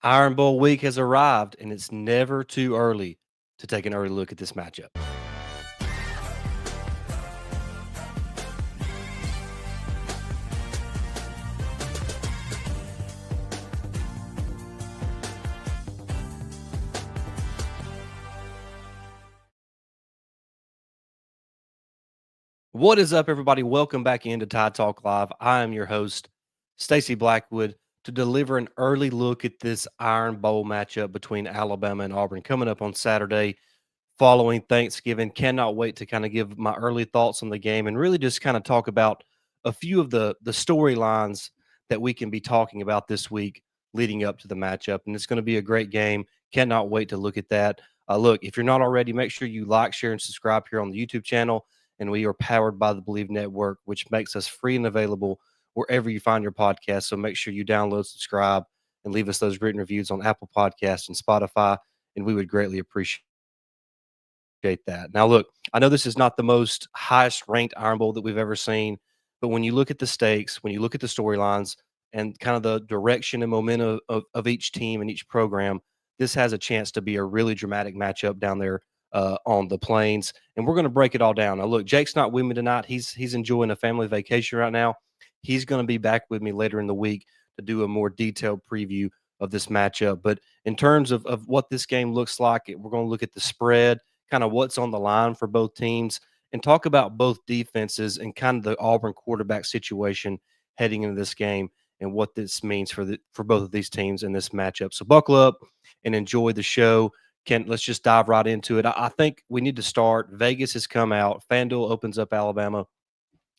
Iron Bowl week has arrived, and it's never too early to take an early look at this matchup. What is up, everybody? Welcome back into Tide Talk Live. I am your host, Stacy Blackwood, to deliver an early look at this Iron Bowl matchup between Alabama and Auburn coming up on Saturday following Thanksgiving. Cannot wait to kind of give my early thoughts on the game and really just kind of talk about a few of the storylines that we can be talking about this week leading up to the matchup. And it's going to be a great game. Cannot wait to look at that. Look, if you're not already, make sure you like, share, and subscribe here on the YouTube channel. And we are powered by the Believe Network, which makes us free and available wherever you find your podcast. So make sure you download, subscribe, and leave us those written reviews on Apple Podcasts and Spotify. And we would greatly appreciate that. Now, look, I know this is not the most highest ranked Iron Bowl that we've ever seen, but when you look at the stakes, when you look at the storylines, and kind of the direction and momentum of each team and each program, this has a chance to be a really dramatic matchup down there on the plains. And we're going to break it all down. Now, look, Jake's not with me tonight. He's enjoying a family vacation right now. He's going to be back with me later in the week to do a more detailed preview of this matchup. But in terms of what this game looks like, we're going to look at the spread, kind of what's on the line for both teams, and talk about both defenses and kind of the Auburn quarterback situation heading into this game and what this means for both of these teams in this matchup. So buckle up and enjoy the show. Let's just dive right into it. I think we need to start. Vegas has come out. FanDuel opens up Alabama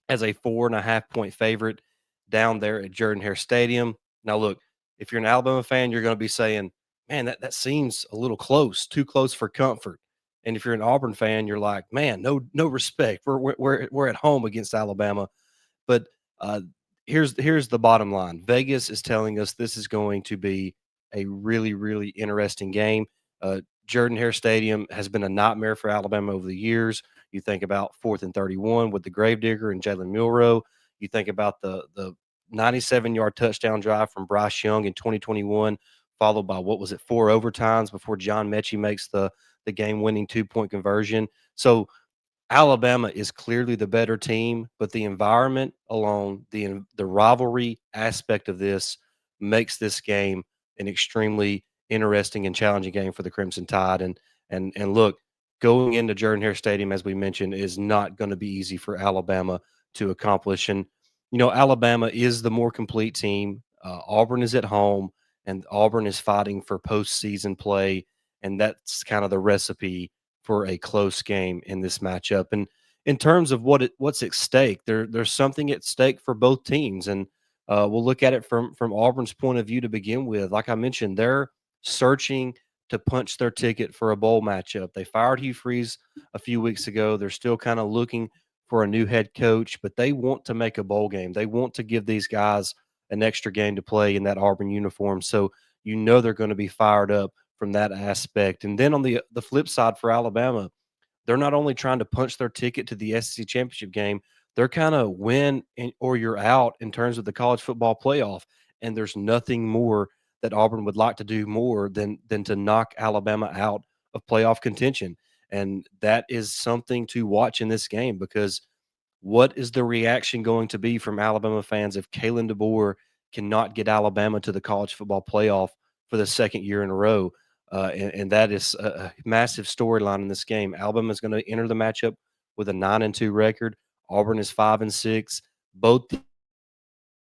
as a 4.5 point favorite down there at Jordan Hare Stadium. Now, look, if you're an Alabama fan, you're going to be saying, man, that seems a little close, too close for comfort. And if you're an Auburn fan, you're like, man, no respect. We're at home against Alabama. But uh, here's the bottom line. Vegas is telling us this is going to be a really, really interesting game. Jordan Hare Stadium has been a nightmare for Alabama over the years. You think about 4th and 31 with the Gravedigger and Jalen Milroe. You think about the 97-yard touchdown drive from Bryce Young in 2021, followed by what was it, 4 overtimes before John Mechie makes the game-winning 2-point conversion. So Alabama is clearly the better team, but the environment alone, the rivalry aspect of this makes this game an extremely interesting and challenging game for the Crimson Tide. And look, going into Jordan Hare Stadium, as we mentioned, is not going to be easy for Alabama to accomplish. And Alabama is the more complete team. Auburn is at home, and Auburn is fighting for postseason play, and that's kind of the recipe for a close game in this matchup. And in terms of what's at stake, there's something at stake for both teams, and we'll look at it from Auburn's point of view to begin with. Like I mentioned, they're searching to punch their ticket for a bowl matchup. They fired Hugh Freeze a few weeks ago. They're still kind of looking for a new head coach, but they want to make a bowl game. They want to give these guys an extra game to play in that Auburn uniform. So they're going to be fired up from that aspect. And then on the flip side for Alabama, they're not only trying to punch their ticket to the SEC championship game, they're kind of or you're out in terms of the college football playoff. And there's nothing more that Auburn would like to do more than to knock Alabama out of playoff contention. And that is something to watch in this game, because what is the reaction going to be from Alabama fans if Kalen DeBoer cannot get Alabama to the college football playoff for the second year in a row? And that is a massive storyline in this game. Alabama is going to enter the matchup with a 9-2 record. Auburn is 5-6. Both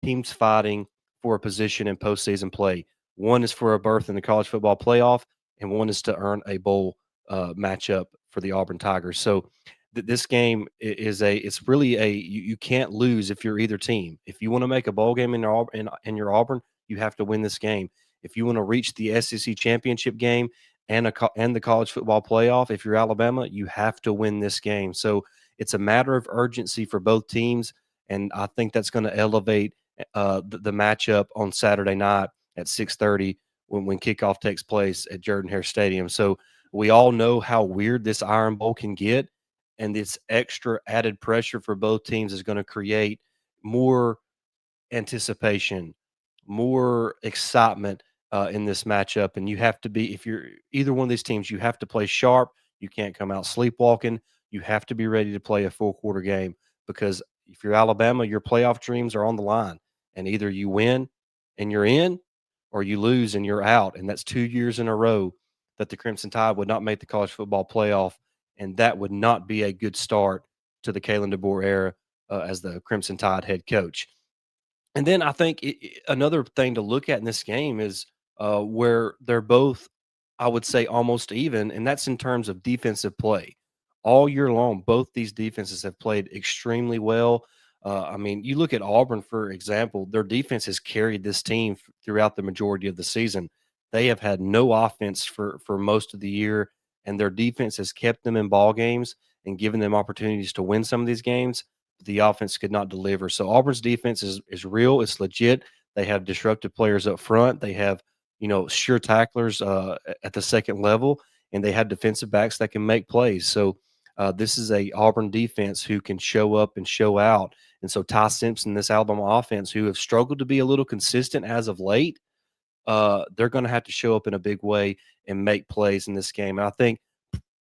teams fighting for a position in postseason play. One is for a berth in the college football playoff, and one is to earn a bowl matchup for the Auburn Tigers. So this game it's really you can't lose if you're either team. If you want to make a bowl game in your Auburn, you have to win this game. If you want to reach the SEC championship game and the college football playoff, if you're Alabama, you have to win this game. So it's a matter of urgency for both teams, and I think that's going to elevate the matchup on Saturday night at 6:30 when kickoff takes place at Jordan Hare Stadium. So we all know how weird this Iron Bowl can get, and this extra added pressure for both teams is going to create more anticipation, more excitement, in this matchup, and you have to be if you're either one of these teams, you have to play sharp. You can't come out sleepwalking. You have to be ready to play a full quarter game because if you're Alabama, your playoff dreams are on the line, and either you win and you're in, or you lose and you're out, and that's 2 years in a row that the Crimson Tide would not make the college football playoff, and that would not be a good start to the Kalen DeBoer era as the Crimson Tide head coach. And then I think another thing to look at in this game is where they're both, I would say, almost even, and that's in terms of defensive play. All year long, both these defenses have played extremely well. I mean, you look at Auburn, for example, their defense has carried this team throughout the majority of the season. They have had no offense for most of the year, and their defense has kept them in ball games and given them opportunities to win some of these games. The offense could not deliver. So Auburn's defense is real. It's legit. They have disruptive players up front. They have sure tacklers at the second level, and they have defensive backs that can make plays. So this is a Auburn defense who can show up and show out. And so Ty Simpson, this Alabama offense, who have struggled to be a little consistent as of late, they're going to have to show up in a big way and make plays in this game. And I think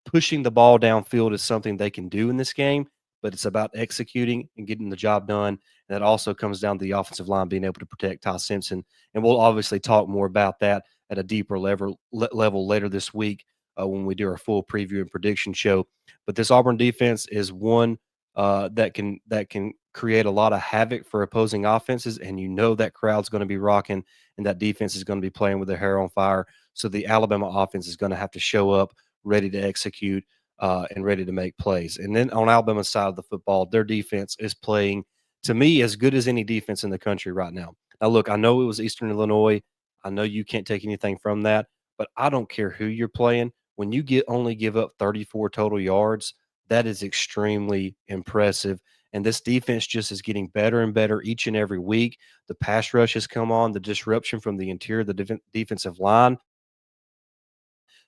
pushing the ball downfield is something they can do in this game, but it's about executing and getting the job done. And that also comes down to the offensive line being able to protect Ty Simpson. And we'll obviously talk more about that at a deeper level later this week when we do our full preview and prediction show. But this Auburn defense is one that can create a lot of havoc for opposing offenses, and that crowd's going to be rocking, and that defense is going to be playing with their hair on fire. So the Alabama offense is going to have to show up ready to execute and ready to make plays. And then on Alabama's side of the football, their defense is playing to me as good as any defense in the country right now. Now, look, I know it was Eastern Illinois. I know you can't take anything from that, but I don't care who you're playing. When you get only give up 34 total yards, that is extremely impressive. And this defense just is getting better and better each and every week. The pass rush has come on, the disruption from the interior, the defensive line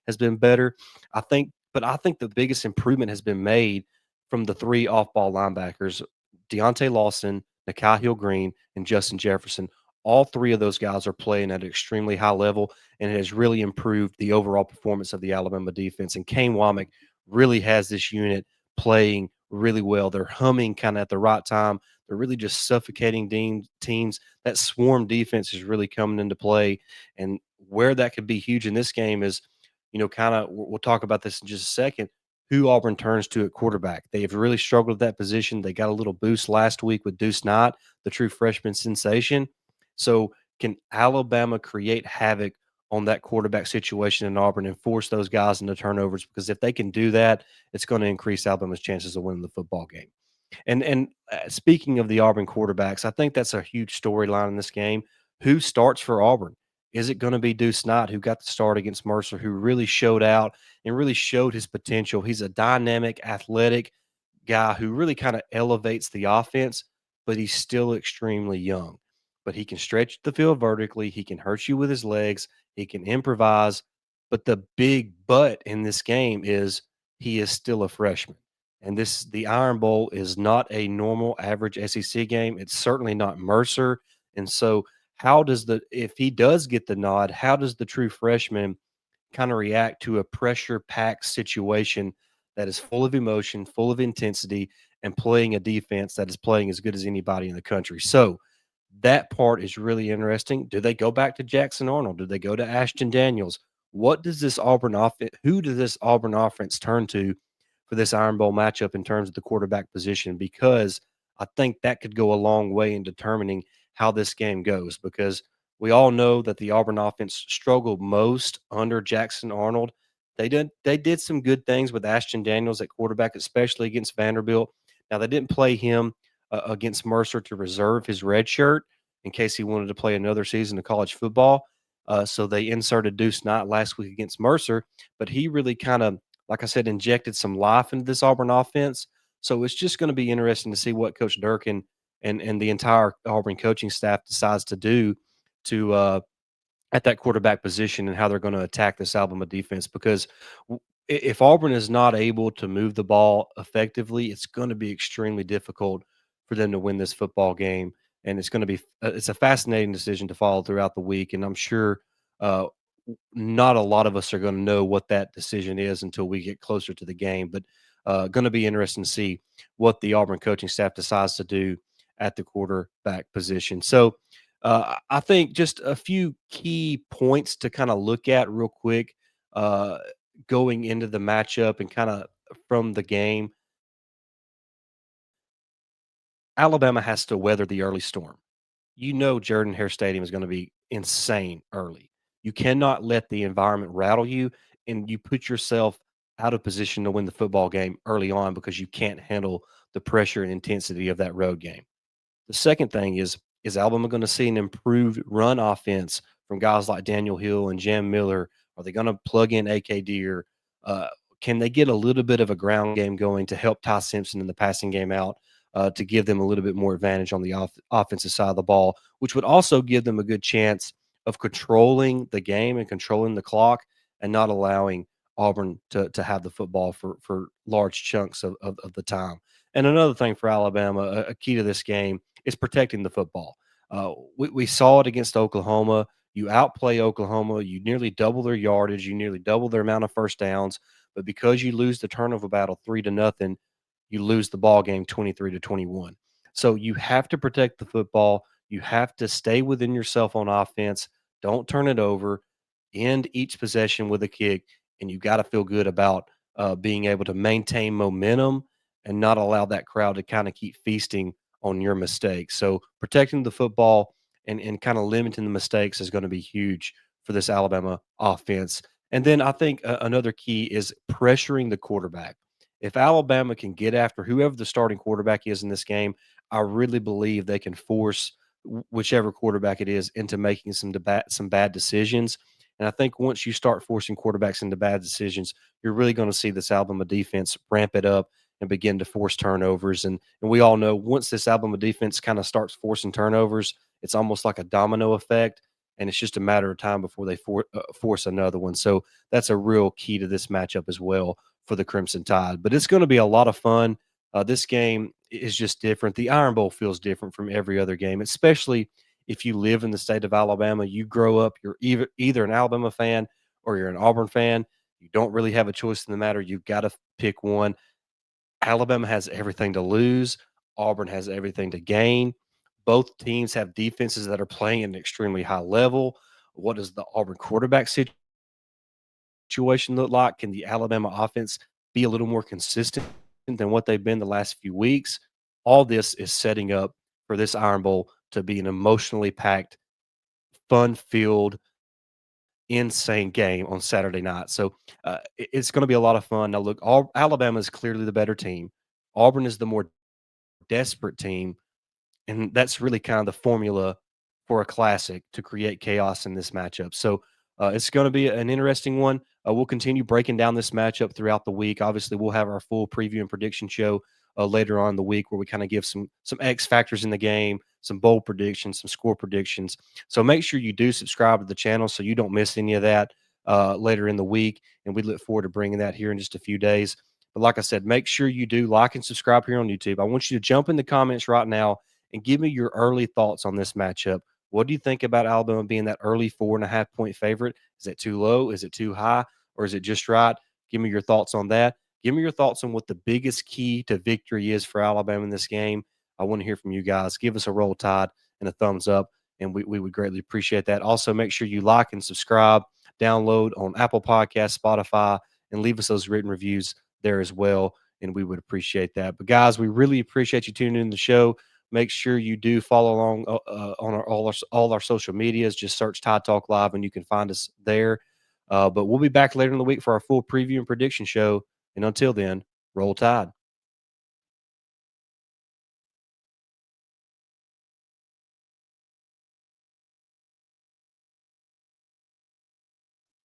has been better. I think the biggest improvement has been made from the three off-ball linebackers, Deontay Lawson, Nakai Hill-Green, and Justin Jefferson. All three of those guys are playing at an extremely high level, and it has really improved the overall performance of the Alabama defense. And Kane Womack really has this unit playing really well. They're humming kind of at the right time. They're really just suffocating teams. That swarm defense is really coming into play, and where that could be huge in this game is kind of we'll talk about this in just a second. Who Auburn turns to at quarterback? They have really struggled at that position. They got a little boost last week with Deuce Knight, the true freshman sensation. So, can Alabama create havoc on that quarterback situation in Auburn and force those guys into turnovers? Because if they can do that, it's going to increase Alabama's chances of winning the football game. And speaking of the Auburn quarterbacks, I think that's a huge storyline in this game. Who starts for Auburn? Is it going to be Deuce Knight, who got the start against Mercer, who really showed out and really showed his potential? He's a dynamic, athletic guy who really kind of elevates the offense, but he's still extremely young. But he can stretch the field vertically. He can hurt you with his legs. He can improvise. But the big but in this game is he is still a freshman. And the Iron Bowl is not a normal average SEC game. It's certainly not Mercer. And so how does if he does get the nod, how does the true freshman kind of react to a pressure packed situation that is full of emotion, full of intensity, and playing a defense that is playing as good as anybody in the country? So that part is really interesting. Do they go back to Jackson Arnold? Do they go to Ashton Daniels? What does this Auburn offense? Who does this Auburn offense turn to for this Iron Bowl matchup in terms of the quarterback position? Because I think that could go a long way in determining how this game goes. Because we all know that the Auburn offense struggled most under Jackson Arnold. They did some good things with Ashton Daniels at quarterback, especially against Vanderbilt. Now they didn't play him against Mercer to reserve his red shirt in case he wanted to play another season of college football. So they inserted Deuce Knight last week against Mercer, but he really kind of, like I said, injected some life into this Auburn offense. So it's just going to be interesting to see what Coach Durkin and the entire Auburn coaching staff decides to do to at that quarterback position and how they're going to attack this Alabama defense. Because if Auburn is not able to move the ball effectively, it's going to be extremely difficult for them to win this football game. And it's going to be it's a fascinating decision to follow throughout the week. And I'm sure Uh, Not a lot of us are going to know what that decision is until we get closer to the game, but going to be interesting to see what the Auburn coaching staff decides to do at the quarterback position. So I think just a few key points to kind of look at real quick uh, going into the matchup and kind of from the game. Alabama has to weather the early storm. You know Jordan Hare Stadium is gonna be insane early. You cannot let the environment rattle you, and you put yourself out of position to win the football game early on because you can't handle the pressure and intensity of that road game. The second thing is Alabama going to see an improved run offense from guys like Daniel Hill and Jam Miller? Are they going to plug in AKD or uh, can they get a little bit of a ground game going to help Ty Simpson in the passing game out to give them a little bit more advantage on the offensive side of the ball, which would also give them a good chance of controlling the game and controlling the clock and not allowing Auburn to have the football for large chunks of the time. And another thing for Alabama, a key to this game is protecting the football. We saw it against Oklahoma. You outplay Oklahoma, you nearly double their yardage, you nearly double their amount of first downs, but because you lose the turnover battle 3-0, you lose the ball game 23-21. So you have to protect the football. You have to stay within yourself on offense. Don't turn it over. End each possession with a kick, and you got to feel good about being able to maintain momentum and not allow that crowd to kind of keep feasting on your mistakes. So protecting the football and kind of limiting the mistakes is going to be huge for this Alabama offense. And then I think another key is pressuring the quarterback. If Alabama can get after whoever the starting quarterback is in this game, I really believe they can force whichever quarterback it is into making some bad decisions. And I think once you start forcing quarterbacks into bad decisions, you're really going to see this Alabama defense ramp it up and begin to force turnovers. And we all know once this Alabama defense kind of starts forcing turnovers, it's almost like a domino effect, and it's just a matter of time before they force another one. So that's a real key to this matchup as well for the Crimson Tide. But it's going to be a lot of fun. This game is just different. The Iron Bowl feels different from every other game, especially if you live in the state of Alabama. You grow up, you're either an Alabama fan or you're an Auburn fan. You don't really have a choice in the matter. You've got to pick one. Alabama has everything to lose. Auburn has everything to gain. Both teams have defenses that are playing at an extremely high level. What does the Auburn quarterback situation look like? Can the Alabama offense be a little more consistent than what they've been the last few weeks? All this is setting up for this Iron Bowl to be an emotionally packed, fun filled, insane game on Saturday night. So it's going to be a lot of fun. Now, look, Alabama is clearly the better team. Auburn is the more desperate team, and that's really kind of the formula for a classic to create chaos in this matchup. So it's going to be an interesting one. We'll continue breaking down this matchup throughout the week. Obviously, we'll have our full preview and prediction show later on in the week where we kind of give some X factors in the game, some bold predictions, some score predictions. So make sure you do subscribe to the channel so you don't miss any of that later in the week. And we look forward to bringing that here in just a few days. But like I said, make sure you do like and subscribe here on YouTube. I want you to jump in the comments right now and give me your early thoughts on this matchup. What do you think about Alabama being that early 4.5 point favorite? Is it too low? Is it too high? Or is it just right? Give me your thoughts on that. Give me your thoughts on what the biggest key to victory is for Alabama in this game. I want to hear from you guys. Give us a roll tide and a thumbs up, and we would greatly appreciate that. Also, make sure you like and subscribe, download on Apple Podcasts, Spotify, and leave us those written reviews there as well. And we would appreciate that. But guys, we really appreciate you tuning in the show. Make sure you do follow along on all our social medias. Just search Tide Talk Live, and you can find us there. But we'll be back later in the week for our full preview and prediction show. And until then, roll Tide.